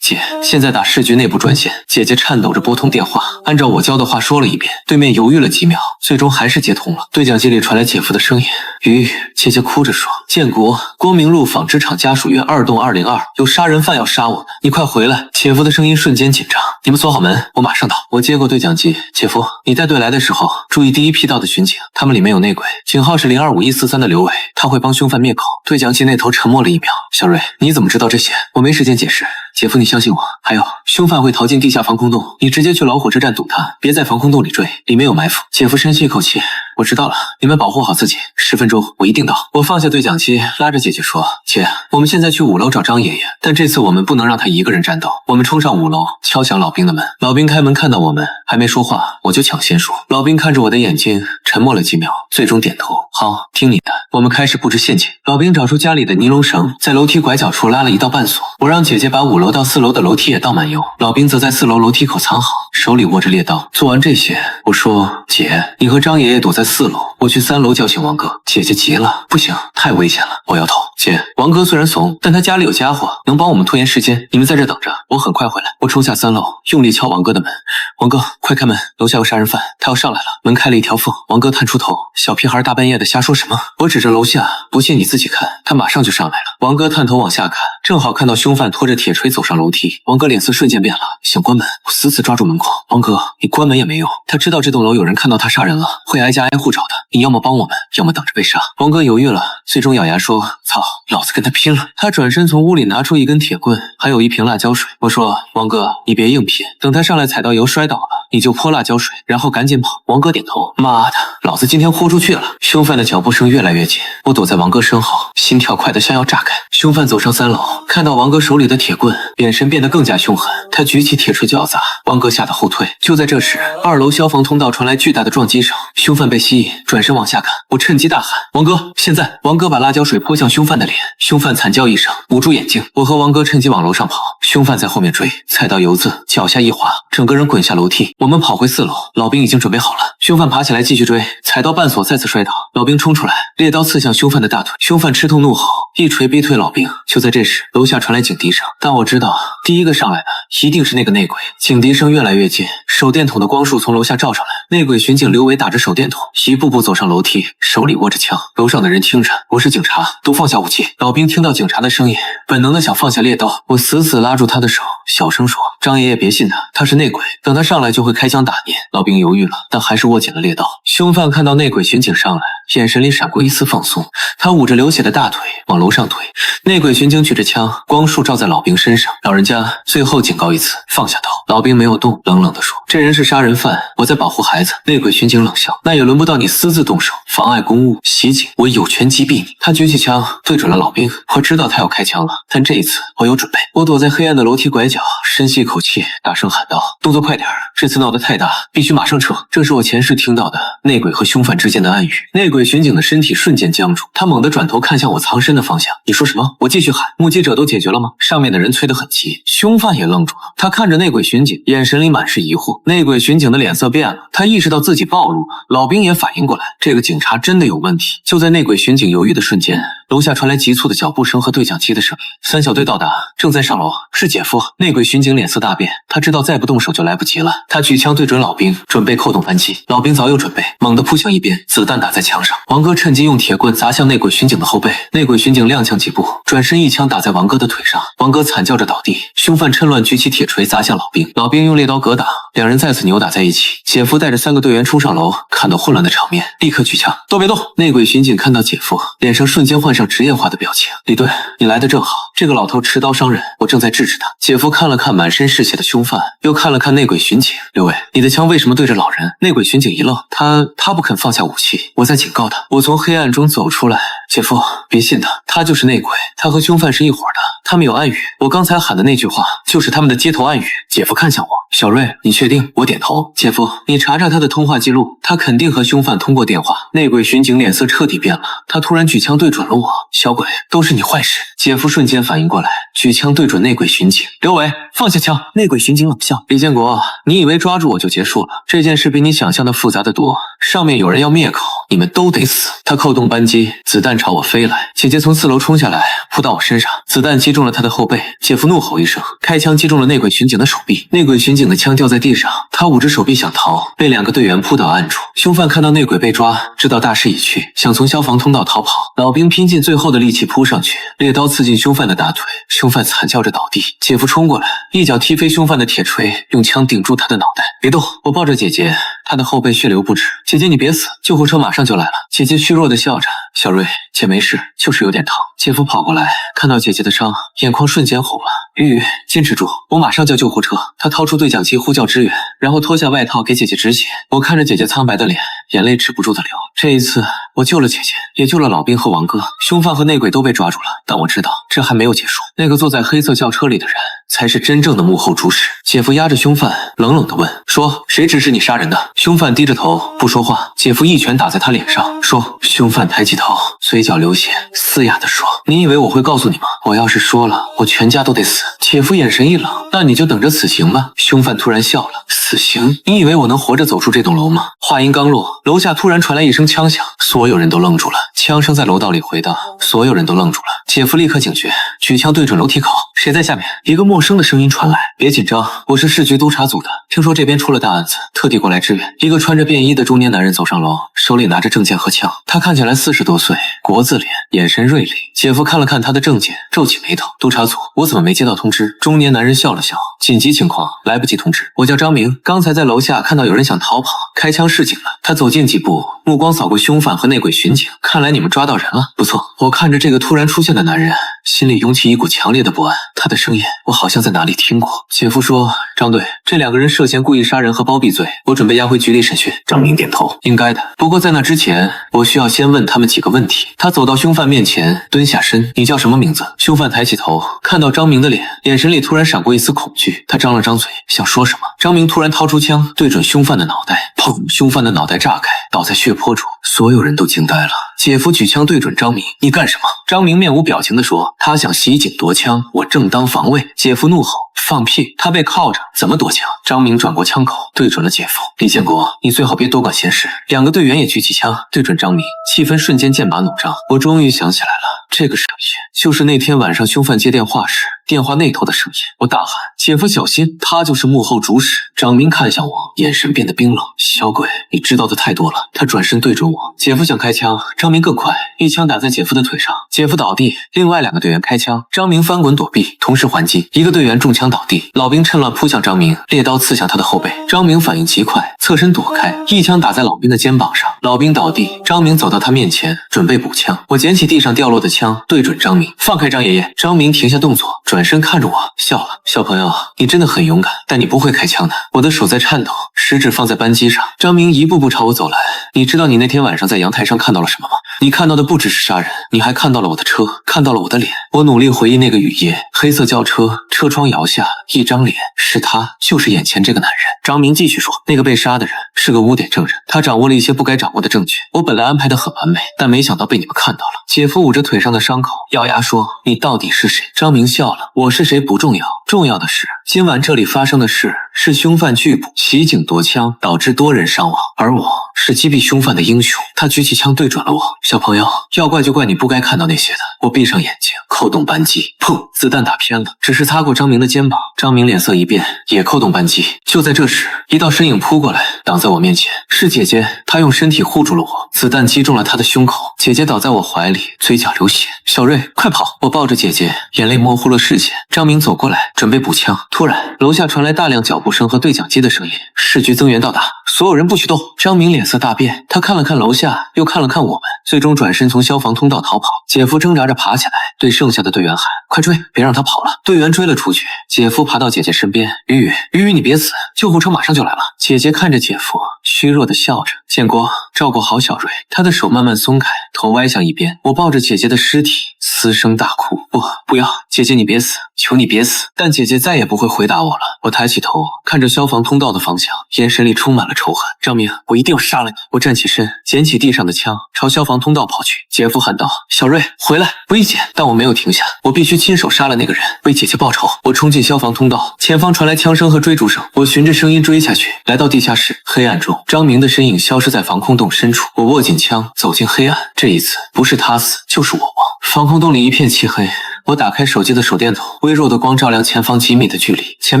姐，现在打市局内部专线。姐姐颤抖着拨通电话，按照我教的话说了一遍，对面犹豫了几秒，最终还是接通了。对讲机里传来姐夫的声音，鱼姐姐哭着说：“建国，光明路纺织厂家属院2栋202，有杀人犯要杀我们，你快回来！”姐夫的声音瞬间紧张。你们锁好门，我马上到。我接过对讲机，姐夫，你带队来的时候注意第一批到的巡警，他们里面有内鬼，警号是025143的刘伟，他会帮凶犯灭口。对讲机那头沉默了1秒。小瑞，你怎么知道这些？我没时间解释。姐夫，你相信我。还有，凶犯会逃进地下防空洞，你直接去老火车站堵他，别在防空洞里追，里面有埋伏。姐夫深吸一口气，我知道了，你们保护好自己，10分钟我一定到。我放下对讲机，拉着姐姐说：“姐，我们现在去5楼找张爷爷，但这次我们不能让他一个人战斗。”我们冲上5楼，敲响老兵的门。老兵开门看到我们，还没说话，我就抢先说。老兵看着我的眼睛，沉默了几秒，最终点头：“好，听你的。”我们开始布置陷阱。老兵找出家里的尼龙绳，在楼梯拐角处拉了一道半锁。我让姐姐把5楼到4楼的楼梯也倒满油，老兵则在4楼楼梯口藏好，手里握着猎刀。做完这些，我说：“姐，你和张爷爷躲在4楼，我去3楼叫醒王哥。”姐姐急了：“不行，太危险了。”我摇头：“姐，王哥虽然怂，但他家里有家伙，能帮我们拖延时间。你们在这等着，我很快回来。”我冲下3楼，用力敲王哥的门：“王哥，快开门，楼下有杀人犯，他要上来了。”门开了一条缝，王哥探出头：“小屁孩大半夜的瞎说什么？”我指着楼下：“不信你自己看。”他马上就上来了。王哥探头往下看，正好看到凶犯拖着铁锤走上楼梯。王哥脸色瞬间变了，想关门，我死死抓住门框：“王哥，你关门也没用，他知道这栋楼有人看到他杀人了，会挨家挨户找的。你要么帮我们，要么等着被杀。”王哥犹豫了，最终咬牙说：“操，老子跟他拼了！”他转身从屋里拿出一根铁棍，还有一瓶辣椒水。我说：“王哥，你别硬拼，等他上来踩到油摔倒了，你就泼辣椒水，然后赶紧跑。”王哥点头：“妈的，老子今天豁出去了。”凶犯的脚步声越来越近，我躲在王哥身后，心跳快得像要炸开。凶犯走上3楼，看到王哥手里的铁棍，眼神变得更加凶狠，他举起铁锤就要砸。王哥吓得后退。就在这时，2楼消防通道传来巨大的撞击声，凶犯被吸引，转身往下看。我趁机大喊：“王哥，现在！”王哥把辣椒水泼向凶犯的脸，凶犯惨叫一声，捂住眼睛。我和王哥趁机往楼上跑，凶犯在后面追，踩到油渍，脚下一滑，整个人滚下楼梯。我们跑回4楼，老兵已经准备好了。凶犯爬起来继续追，踩到半锁再次摔倒，老兵冲出来，猎刀刺向凶犯的大腿。凶犯吃痛怒吼，一锤逼退老兵。就在这时，楼下传来警笛声，但我知道第一个上来的一定是那个内鬼。警笛声越来越近，手电筒的光束从楼下照上来，内鬼巡警刘伟打着手电筒，一步步走上楼梯，手里握着枪。楼上的人听着：“我是警察，都放下武器。”老兵听到警察的声音，本能的想放下猎刀，我死死拉住他的手，小声说：“张爷爷别信他，他是内鬼，等他上来就会开枪打你。”老兵犹豫了，但还是握紧了猎刀。凶犯看到内鬼巡警上来，眼神里闪过一丝放松，他捂着流血的大腿往楼上推。内鬼巡警举着枪，光束照在老兵身上：“老人家，最后警告一次，放下刀。”老兵没有动，冷冷地说：“这人是杀人犯，我在保护孩子。”内鬼巡警冷笑：“那也轮不到你私自动手，妨碍公务、袭警，我有权击毙你。”他举起枪对准了老兵，我知道他要开枪了，但这一次我有准备。我躲在黑暗的楼梯拐角，深吸一口气，大声喊道：“动作快点，这次闹得太大，必须马上撤。”这是我前世听到的内鬼和凶犯之间的暗语。内鬼巡警的身体瞬间僵住，他猛地转头看向我藏身的方向。“你说什么？”我继续喊。“目击者都解决了吗？”上面的人催得很急。凶犯也愣住了，他看着内鬼巡警，眼神里满是疑惑。内鬼巡警的脸色变了，他意识到自己暴露了。老兵也反应过来，这个警察真的有问题。就在内鬼巡警犹豫的瞬间，楼下传来急促的脚步声和对讲机的声音。3小队到达，正在上楼。是姐夫。内鬼巡警脸色大变，他知道再不动手就来不及了。他举枪对准老兵，准备扣动扳机。老兵早有准备，猛地扑向一边，子弹打在墙上。王哥趁机用铁棍砸向内鬼巡警的后背。内鬼巡警踉跄几步，转身一枪打在王哥的腿上。王哥惨叫着倒地。凶犯趁乱举起铁锤砸向老兵，老兵用猎刀格挡，两人再次扭打在一起。姐夫带着3个队员冲上楼，看到混乱的场面，立刻举枪：“都别动！”内鬼巡警看到姐夫，脸上瞬间换上职业化的表情：“李队，你来的正好，这个老头持刀伤人，我正在制止他。”姐夫看了看满身是血的凶犯，又看了看内鬼巡警：“刘伟，你的枪为什么对着老人？”内鬼巡警一愣，他不肯放下武器，我在警告他。我从黑暗中走出来：“姐夫，别信他，他就是内鬼，他和凶犯是一伙的，他们有暗语，我刚才喊的那句话就是他们的街头暗语。”姐夫看向我：“小瑞，你确定？”我点头。姐夫，你查查他的通话记录，他肯定和凶犯通过电话。内鬼巡警脸色彻底变了，他突然举枪对准了我：“小鬼，都是你坏事！”姐夫瞬间反应过来，举枪对准内鬼巡警：“刘伟，放下枪！”内鬼巡警冷笑：“李建国，你以为抓住我就结束了？这件事比你想象的复杂得多，上面有人要灭口，你们都得死。他扣动扳机，子弹朝我飞来。姐姐从4楼冲下来，扑到我身上，子弹击中了他的后背。姐夫怒吼一声，开枪击中了内鬼巡警的手臂。内鬼巡警的枪掉在地上，他捂着手臂想逃，被2个队员扑倒按住。凶犯看到内鬼被抓，知道大势已去，想从消防通道逃跑。老兵拼尽最后的力气扑上去，猎刀刺进凶犯的大腿，凶犯惨叫着倒地。姐夫冲过来，一脚踢飞凶犯的铁锤，用枪顶住他的脑袋。别动！我抱着姐姐，她的后背血流不止。姐姐你别死，救护车马上就来了。姐姐虚弱的笑着，小瑞，姐没事，就是有点疼。姐夫跑过来，看到姐姐的伤，眼眶瞬间红了。玉，坚持住，我马上叫救护车。他掏出对讲机呼叫支援，然后脱下外套给姐姐止血。我看着姐姐苍白的脸，眼泪止不住的流。这一次，我救了姐姐，也救了老兵和王哥。凶犯和内鬼都被抓住了，但我知道这还没有结束。那个坐在黑色轿车里的人，才是真正的幕后主使。姐夫压着凶犯，冷冷地问：“说，谁指使你杀人的？”凶犯低着头不说话。姐夫一拳打在他脸上，说：“凶犯抬起头，嘴角流血，嘶哑地说：‘你以为我会告诉你吗？我要是说了，我全家都得死。’”姐夫眼神一冷：“那你就等着死刑吧。”凶犯突然笑了：“死刑？你以为我能活着走出这栋楼吗？”话音刚落，楼下突然传来一声枪响，所有人都愣住了。枪声在楼道里回荡，所有人都愣住了。姐夫立刻警觉，举枪对准楼梯口：“谁在下面？”一个陌生的声音传来：“别紧张，我是市局督察组的，听说这边出了大案子，特地过来支援。”一个穿着便衣的中年男人走上楼，手里拿着证件和枪。他看起来40多岁，国字脸，眼神锐利。姐夫看了看他的证件，皱起眉头：“督察组，我怎么没接到通知？”中年男人笑了笑：“紧急情况，来不及通知。我叫张明，刚才在楼下看到有人想逃跑，开枪示警了。”他走近几步，目光扫过凶犯和内鬼巡警：“看来你们抓到人了，不错。”我看着这个突然出现的男人，心里涌起一股强烈的不安。他的声音我好像在哪里听过。姐夫说：“张队，这2个人涉嫌故意杀人和包庇罪，我准备押回局里审讯。”张明点头：“应该的。不过在那之前，我需要先问他们几个问题。”他走到凶犯面前，蹲下身：“你叫什么名字？”凶犯抬起头，看到张明的脸，眼神里突然闪过一丝恐惧。他张了张嘴，想说什么。张明突然掏出枪，对准凶犯的脑袋，砰！凶犯的脑袋炸开，倒在血泊中。所有人都惊呆了。姐夫举枪对准张明：“你干什么？”张明面无表情地说：“他想袭警夺枪，我正当防卫。”姐夫怒吼：“放屁！他被铐着，怎么夺枪？”张明转过枪口，对准了姐夫：“李建国，你最好别多管闲事。”2个队员也举起枪，对准张明，气氛瞬间剑拔弩张。我终于想起来了，这个声音就是那天晚上凶犯接电话时电话那头的声音。我大喊：“姐夫小心，他就是幕后主使！”张明看向我，眼神变得冰冷：“小鬼，你知道的太多了。”他转身对准我，姐夫想开枪，张明更快，一枪打在姐夫的腿上，姐夫倒地。另外2个队员开枪，张明翻滚躲避，同时还击。一个队员中枪倒地，老兵趁乱扑向张明，猎刀刺向他的后背。张明反应极快，侧身躲开，一枪打在老兵的肩膀上，老兵倒地。张明走到他面前，准备补枪。我捡起地上掉落的枪，对准张明：“放开张爷爷！”张明停下动作，转身看着我，笑了：“小朋友，你真的很勇敢，但你不会开枪的。”我的手在颤抖，食指放在扳机上。张明一步步朝我走来：“你知道你那天晚上在阳台上看到了什么吗？你看到的不只是杀人，你还看到了我的车，看到了我的脸。”我努力回忆那个雨夜，黑色轿车，车窗摇下，一张脸，是他，就是眼前这个男人。张明继续说：“那个被杀的人是个污点证人，他掌握了一些不该掌握的证据。我本来安排得很完美，但没想到被你们看到了。”姐夫捂着腿上的伤口，咬牙说：“你到底是谁？”张明笑了：“我是谁不重要，重要的是今晚这里发生的事是凶犯拒捕，袭警夺枪，导致多人伤亡，而我是击毙凶犯的英雄。”他举起枪对准了我：“小朋友，要怪就怪你不该看到那些的。”我闭上眼睛，扣动扳机，砰！子弹打偏了，只是擦过张明的肩膀。张明脸色一变，也扣动扳机。就在这时，一道身影扑过来，挡在我面前，是姐姐。她用身体护住了我，子弹击中了她的胸口。姐姐倒在我怀里，嘴角流血。小瑞，快跑！我抱着姐姐，眼泪模糊了视线。张明走过来，准备补枪。突然，楼下传来大量脚步声和对讲机的声音。市局增援到达，所有人不许动。张明脸色大变，他看了看楼下，又看了看我们，最终转身从消防通道逃跑。姐夫挣扎着爬起来，对剩下的队员喊：“快追，别让他跑了！”队员追了出去。姐夫爬到姐姐身边：“雨雨，你别死，救护车马上就来了。”姐姐看着姐夫，虚弱的笑着：“建国，照顾好小瑞。”他的手慢慢松开，头歪向一边。我抱着姐姐的尸体，嘶声大哭：“不要！”姐姐你别死，求你别死。但姐姐再也不会回答我了。我抬起头，看着消防通道的方向，眼神里充满了仇恨。张明，我一定要杀了你！我站起身，捡起地上的枪，朝消防通道跑去。姐夫喊道：“小瑞，回来，危险！”但我没有停下，我必须亲手杀了那个人，为姐姐报仇。我冲进消防通道，前方传来枪声和追逐声，我循着声音追下去，来到地下室。黑暗中，张明的身影消失在防空洞深处。我握紧枪，走进黑暗。这一次，不是他死，就是我亡。防空洞里一片漆黑。我打开手机的手电筒，微弱的光照亮前方几米的距离。前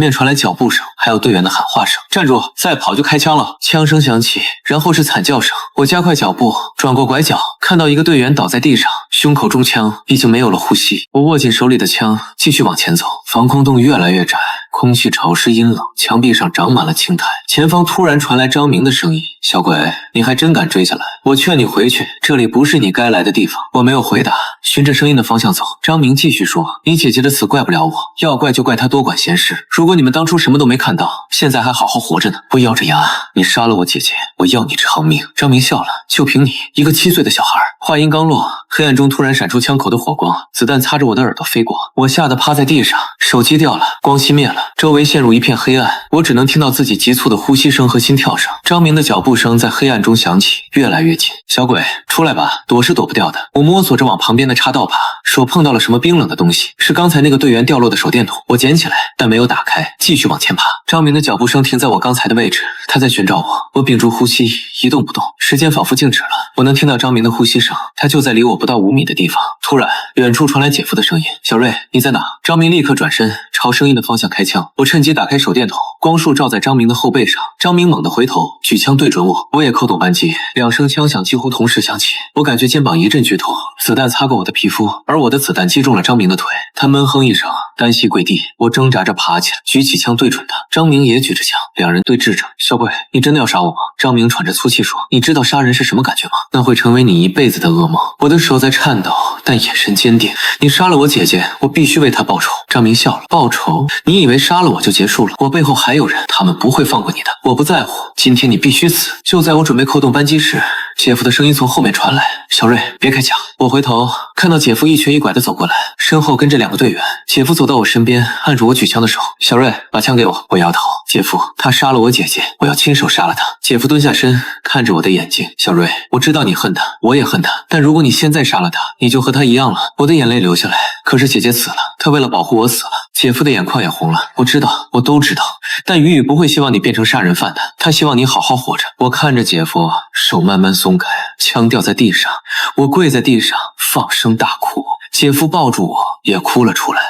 面传来脚步声，还有队员的喊话声：“站住！再跑就开枪了！”枪声响起，然后是惨叫声。我加快脚步，转过拐角，看到一个队员倒在地上，胸口中枪，已经没有了呼吸。我握紧手里的枪，继续往前走。防空洞越来越窄，空气潮湿阴冷，墙壁上长满了青苔。前方突然传来张明的声音：“小鬼，你还真敢追下来！我劝你回去，这里不是你该来的地方。”我没有回答，循着声音的方向走。张明继续说：“你姐姐的死怪不了我，要怪就怪她多管闲事。如果你们当初什么都没看到，现在还好好活着呢。”我咬着牙：“你杀了我姐姐，我要你偿命。”张明笑了：“就凭你一个7岁的小孩。”话音刚落，黑暗中突然闪出枪口的火光，子弹擦着我的耳朵飞过，我吓得趴在地上，手机掉了，光熄灭了，周围陷入一片黑暗，我只能听到自己急促的呼吸声和心跳声。张明的脚步声在黑暗中响起，越来越近。小鬼，出来吧，躲是躲不掉的。我摸索着往旁边的岔道爬，手碰到了什么冰冷的东西，是刚才那个队员掉落的手电筒。我捡起来，但没有打开，继续往前爬。张明的脚步声停在我刚才的位置，他在寻找我。我屏住呼吸，一动不动，时间仿佛静止了。我能听到张明的呼吸声，他就在离我不到5米的地方。突然，远处传来姐夫的声音：“小瑞，你在哪？”张明立刻转身，朝声音的方向开枪。我趁机打开手电筒，光束照在张明的后背上。张明猛地回头，举枪对准我，我也扣动扳机，2声枪响几乎同时响起。我感觉肩膀一阵剧痛，子弹擦过我的皮肤，而我的子弹击中了张明的腿。他闷哼一声，单膝跪地。我挣扎着爬起来，举起枪对准他。张明也举着枪，两人对峙着。小鬼，你真的要杀我吗？张明喘着粗气说：“你知道杀人是什么感觉吗？那会成为你一辈子的噩梦。”我的手在颤抖，但眼神坚定。你杀了我姐姐，我必须为她报仇。张明笑了。报仇？你以为杀了我就结束了？我背后还有人，他们不会放过你的。我不在乎，今天你必须死。就在我准备扣动扳机时，姐夫的声音从后面传来：“小瑞，别开枪。”我回头看到姐夫一瘸一拐地走过来，身后跟着2个队员。姐夫走到我身边，按住我举枪的手：“小瑞，把枪给我。”我摇头。姐夫，他杀了我姐姐，我要亲手杀了他。姐夫蹲下身，看着我的眼睛：“小瑞，我知道你恨他，我也恨他，但如果你现在杀了他，你就和他一样了。”我的眼泪流下来。可是姐姐死了，她为了保护我死了。姐夫的眼眶也红了。我知道，我都知道，但雨雨不会希望你变成杀人犯的，他希望你好好活着。我看着姐夫，手慢慢松开，枪掉在地上，我跪在地上放声大哭。姐夫抱住我，也哭了出来。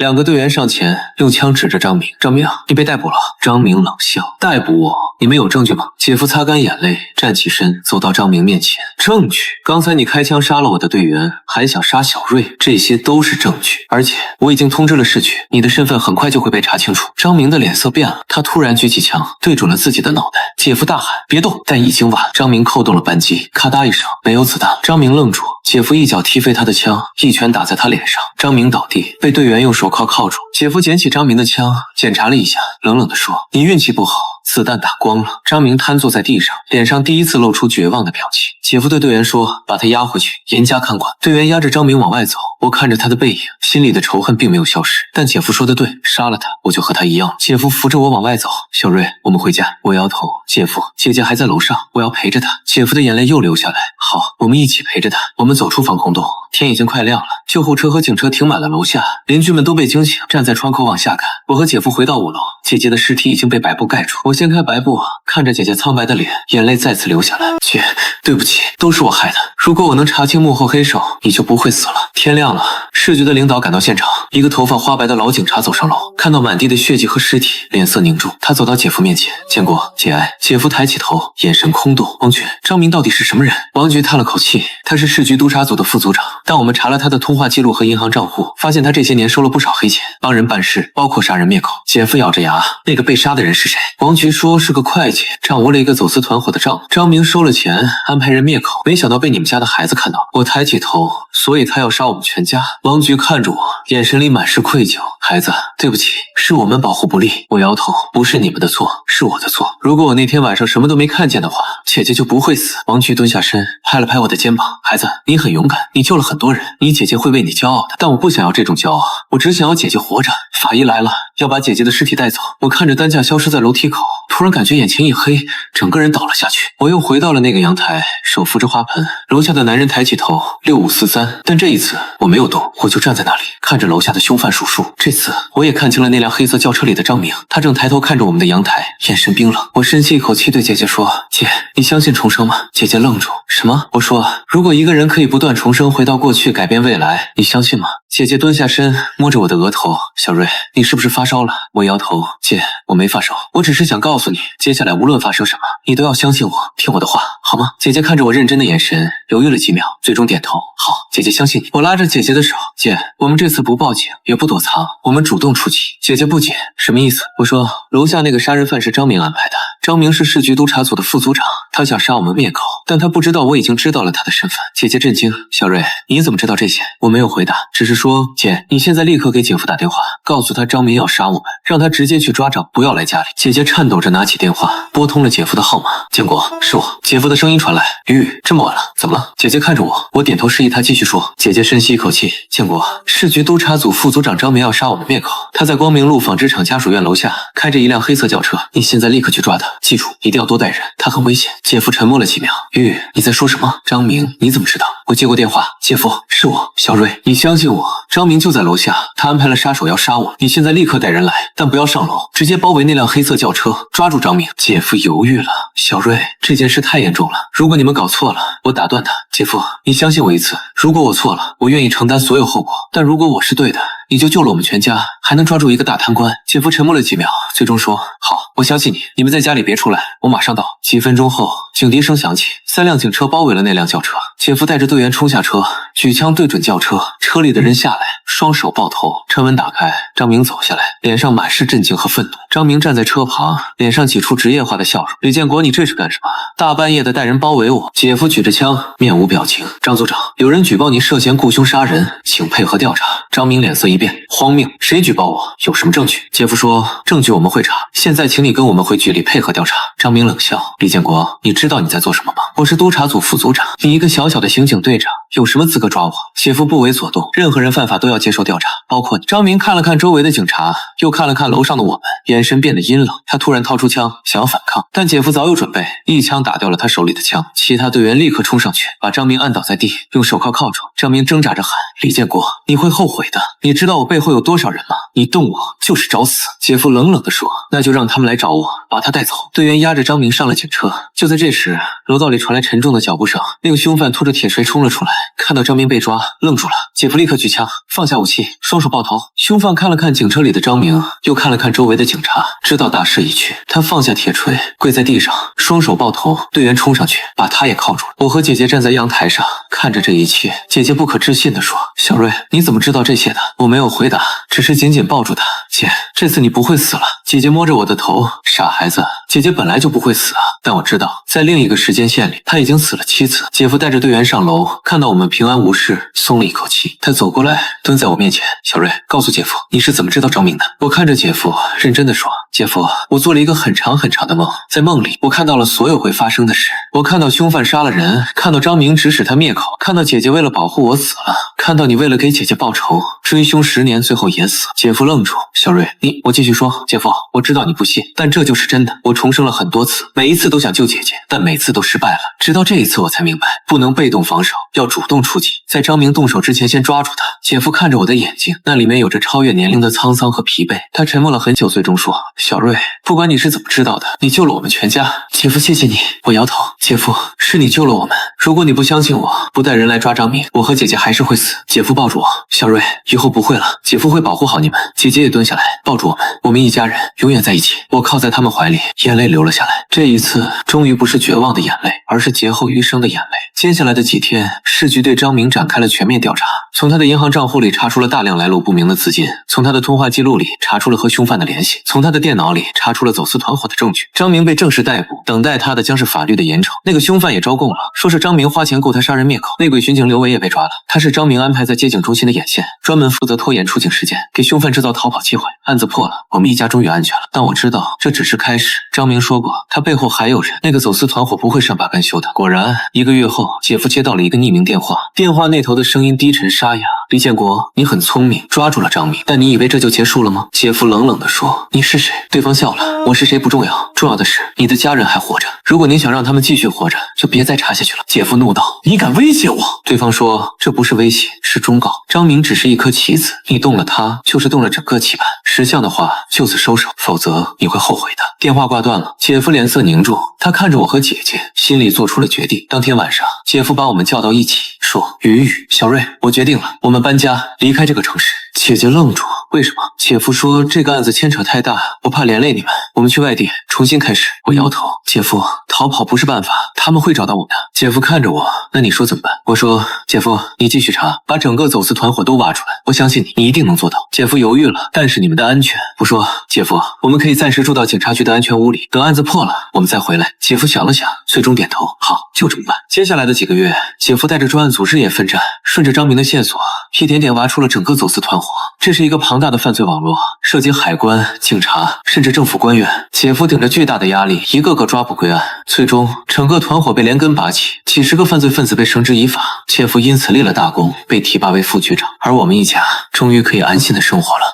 2个队员上前，用枪指着张明：“张明，你被逮捕了。”张明冷笑：“逮捕我？你们有证据吗？”姐夫擦干眼泪，站起身，走到张明面前：“证据？刚才你开枪杀了我的队员，还想杀小瑞，这些都是证据。而且我已经通知了市局，你的身份很快就会被查清楚。”张明的脸色变了，他突然举起枪，对准了自己的脑袋。姐夫大喊：“别动！”但已经晚。张明扣动了扳机，咔嗒一声，没有子弹。张明愣住，姐夫一脚踢飞他的枪，一拳打在他脸上。张明倒地，被队员用手铐铐住。姐夫捡起张明的枪，检查了一下，冷冷地说：“你运气不好，子弹打光了。”张明瘫坐在地上，脸上第一次露出绝望的表情。姐夫对队员说：“把他押回去，严加看管。”队员押着张明往外走，我看着他的背影，心里的仇恨并没有消失。但姐夫说的对，杀了他，我就和他一样。姐夫扶着我往外走：“小瑞，我们回家。”我摇头：“姐夫，姐姐还在楼上，我要陪着她。”姐夫的眼泪又流下来：“好，我们一起陪着她。”我们走出防空洞，天已经快亮了，救护车和警车停满了楼下，邻居们都被惊醒，站在窗口往下看。我和姐夫回到5楼，姐姐的尸体已经被白布盖住。我掀开白布，看着姐姐苍白的脸，眼泪再次流下来。姐，对不起，都是我害的。如果我能查清幕后黑手，你就不会死了。天亮了，市局的领导赶到现场，一个头发花白的老警察走上楼，看到满地的血迹和尸体，脸色凝重。他走到姐夫面前：“见过节哀。”姐夫抬起头，眼神空洞。王局，张明到底是什么人？王局叹了口气：“他是市局督察组的副组长，但我们查了他的通话记录和银行账户，发现他这些年收了不少黑钱，帮人办事，包括杀人灭口。”姐夫咬着牙：“那个被杀的人是谁？”王局说：“是个会计，掌握了一个走私团伙的账。张明收了钱，安排人灭口，没想到被你们家的孩子看到。”我抬起头：“所以他要杀我们全家。”王局看着我，眼神里满是愧疚：“孩子，对不起，是我们保护不力。”我摇头：“不是你们的错，是我的错。如果我那天晚上什么都没看见的话，姐姐就不会死。”王局蹲下身，拍了拍我的肩膀：“孩子，你很勇敢，你救了很很多人，你姐姐会为你骄傲的。但我不想要这种骄傲，我只想要姐姐活着。法医来了，要把姐姐的尸体带走。我看着担架消失在楼梯口，突然感觉眼前一黑，整个人倒了下去。我又回到了那个阳台，手扶着花盆。楼下的男人抬起头，6543，但这一次我没有动，我就站在那里看着楼下的凶犯数数。这次我也看清了那辆黑色轿车里的张明，他正抬头看着我们的阳台，眼神冰冷。我深吸一口气，对姐姐说：“姐，你相信重生吗？”姐姐愣住：“什么？”我说：“如果一个人可以不断重生，回到过去改变未来，你相信吗？”姐姐蹲下身，摸着我的额头：“小瑞，你是不是发烧了？”我摇头：“姐，我没发烧，我只是想告诉你，接下来无论发生什么，你都要相信我，听我的话，好吗？”姐姐看着我认真的眼神，犹豫了几秒，最终点头：“好，姐姐相信你。”我拉着姐姐的手：“姐，我们这次不报警，也不躲藏，我们主动出击。”姐姐不解：“什么意思？”我说：“楼下那个杀人犯是张明安排的，张明是市局督察组的副组长，他想杀我们灭口，但他不知道我已经知道了他的身份。”姐姐震惊：“小瑞，你怎么知道这些？”我没有回答，只是说：“姐，你现在立刻给姐夫打电话，告诉他张明要杀我们，让他直接去抓找，不要来家里。”姐姐颤抖着拿起电话，拨通了姐夫的号码。“建国，是我。”姐夫的声音传来：“玉，这么晚了，怎么了？”姐姐看着我，我点头示意她继续说。姐姐深吸一口气：“建国，市局督察组副组长张明要杀我们灭口，他在光明路纺织厂家属院楼下开着一辆黑色轿车，你现在立刻去抓他，记住，一定要多带人，他很危险。”姐夫沉默了几秒：“玉，你在说什么？张明，你怎么知道？”我接过电话：“姐夫，是我，小瑞，你相信我，张明就在楼下，他安排了杀手要杀我，你现在立刻带人来，但不要上楼，直接包围那辆黑色轿车，抓住张明。”姐夫犹豫了：“小瑞，这件事太严重了，如果你们搞错了，我打断他。姐夫，你相信我一次，如果我错了，我愿意承担所有后果，但如果我是对的，你就救了我们全家，还能抓住一个大贪官。”姐夫沉默了几秒，最终说：“好，我相信你，你们在家里别出来，我马上到。”几分钟后，警笛声响起，3辆警车包围了那辆轿车。姐夫带着队员冲下车，举枪对准轿车，车里的人下来，双手抱头，车门打开，张明走下来，脸上满是震惊和愤怒。张明站在车旁，脸上挤出职业化的笑容：“李建国，你这是干什么？大半夜的带人包围我。”姐夫举着枪，面无表情：“张组长，有人举报你涉嫌雇凶杀人，请配合调查。”张明脸色一变：“荒谬！谁举报我？有什么证据？”姐夫说：“证据我们会查，现在请你跟我们回局里配合调查。”张明冷笑：“李建国，你知道你在做什么吗？我是督察组副组长，你一个小小的刑警队长，有什么资格抓我？”姐夫不为所动：“任何人犯法都要接受调查，包括你。”张明看了看周围的警察，又看了看楼上的我们，眼神变得阴冷。他突然掏出枪，想要反抗，但姐夫早有准备，一枪打掉了他手里的枪。其他队员立刻冲上去，把张明按倒在地，用手铐铐住。张明挣扎着喊：“李建国，你会后悔的！你知道我背后有多少人吗？你动我就是找死！”姐夫冷冷地说：“那就让他们来找我，把他带走。”队员押着张明上了警车。就在这时，楼道里传来沉重的脚步声，那个凶犯拖着铁锤冲了出来，看到张明被抓，愣住了。姐夫立刻举枪，放下武器，双手抱头。凶犯看了看警车里的张明，又看了看周围的警察，知道大势已去，他放下铁锤，跪在地上，双手抱头。队员冲上去，把他也铐住了。我和姐姐站在阳台上，看着这一切。姐姐不可置信地说：“小瑞，你怎么知道这些的？”我没有回答，只是紧紧抱住她。“姐，这次你不会死了。”姐姐摸着我的头：“傻孩子，姐姐本来就不会死啊。但我知道，在另一个时间线里，她已经死了7次。”姐夫带着队员上楼，看到我们平安无事，松了一口气。他走过来，蹲在我面前：“小瑞，告诉姐夫，你是怎么知道张明的？”我看着姐夫，认真地说：“姐夫，我做了一个很长很长的梦，在梦里，我看到了所有会发生的事。我看到凶犯杀了人，看到张明指使他灭口，看到姐姐为了保护我死了，看到你为了给姐姐报仇，追凶10年，最后也死。”姐夫愣住：“小瑞，我继续说。姐夫，我知道你不信，但这就是真的。我重生了很多次，每一次都想救姐姐，但每次都失败了。直到这一次，我才明白，不能被动防守，要主动出击，在张明动手之前先抓住他。”姐夫看着我的眼睛，那里面有着超越年龄的沧桑和疲惫。他沉默了很久，最终说：“小瑞，不管你是怎么知道的，你救了我们全家。”姐夫，谢谢你。我摇头：“姐夫，是你救了我们。如果你不相信我，不带人来抓张明，我和姐姐还是会死。”姐夫抱住我：“小瑞，以后不会了，姐夫会保护好你们。”姐姐也蹲下来抱住我们，我们一家人永远在一起。我靠在他们怀里，眼泪流了下来。这一次终于不是绝望的眼泪，而是劫后余生的眼泪。接下来的几天，市局对张明展开了全面调查，从他的银行账户里查出了大量来路不明的资金，从他的通话记录里查出了和凶犯的联系，从他的电电脑里查出了走私团伙的证据，张明被正式逮捕，等待他的将是法律的严惩。那个凶犯也招供了，说是张明花钱雇他杀人灭口。内鬼巡警刘维也被抓了，他是张明安排在接警中心的眼线，专门负责拖延出警时间，给凶犯制造逃跑机会。案子破了，我们一家终于安全了。但我知道这只是开始。张明说过，他背后还有人，那个走私团伙不会善罢甘休的。果然，1个月后，姐夫接到了一个匿名电话，电话那头的声音低沉沙哑。李建国，你很聪明，抓住了张明，但你以为这就结束了吗？姐夫冷冷地说，你是谁？对方笑了，我是谁不重要，重要的是你的家人还活着。如果您想让他们继续活着，就别再查下去了。姐夫怒道，你敢威胁我？对方说，这不是威胁，是忠告。张明只是一颗棋子，你动了他，就是动了整个棋盘。识相的话，就此收手，否则你会后悔的。电话挂断了，姐夫脸色凝重，他看着我和姐姐，心里做出了决定。当天晚上，姐夫把我们叫到一起，说，雨雨，小瑞，我决定了，我们搬家，离开这个城市。姐姐愣住，为什么？姐夫说这个案子牵扯太大，我怕连累你们，我们去外地重新开始。我摇头，姐夫，逃跑不是办法，他们会找到我的。姐夫看着我，那你说怎么办？我说，姐夫，你继续查，把整个走私团伙都挖出来，我相信你，你一定能做到。姐夫犹豫了，但是你们的安全。我说，姐夫，我们可以暂时住到警察局的安全屋里，等案子破了，我们再回来。姐夫想了想，最终点头，好，就这么办。接下来的几个月，姐夫带着专案组日夜奋战，顺着张明的线索，一点点挖出了整个走私团伙。这是一个庞大的犯罪网络，涉及海关、警察，甚至政府官员。姐夫顶着巨大的压力，一个个抓捕归案，最终整个团伙被连根拔起，几十个犯罪分子被绳之以法。姐夫因此立了大功，被提拔为副局长，而我们一家终于可以安心的生活了。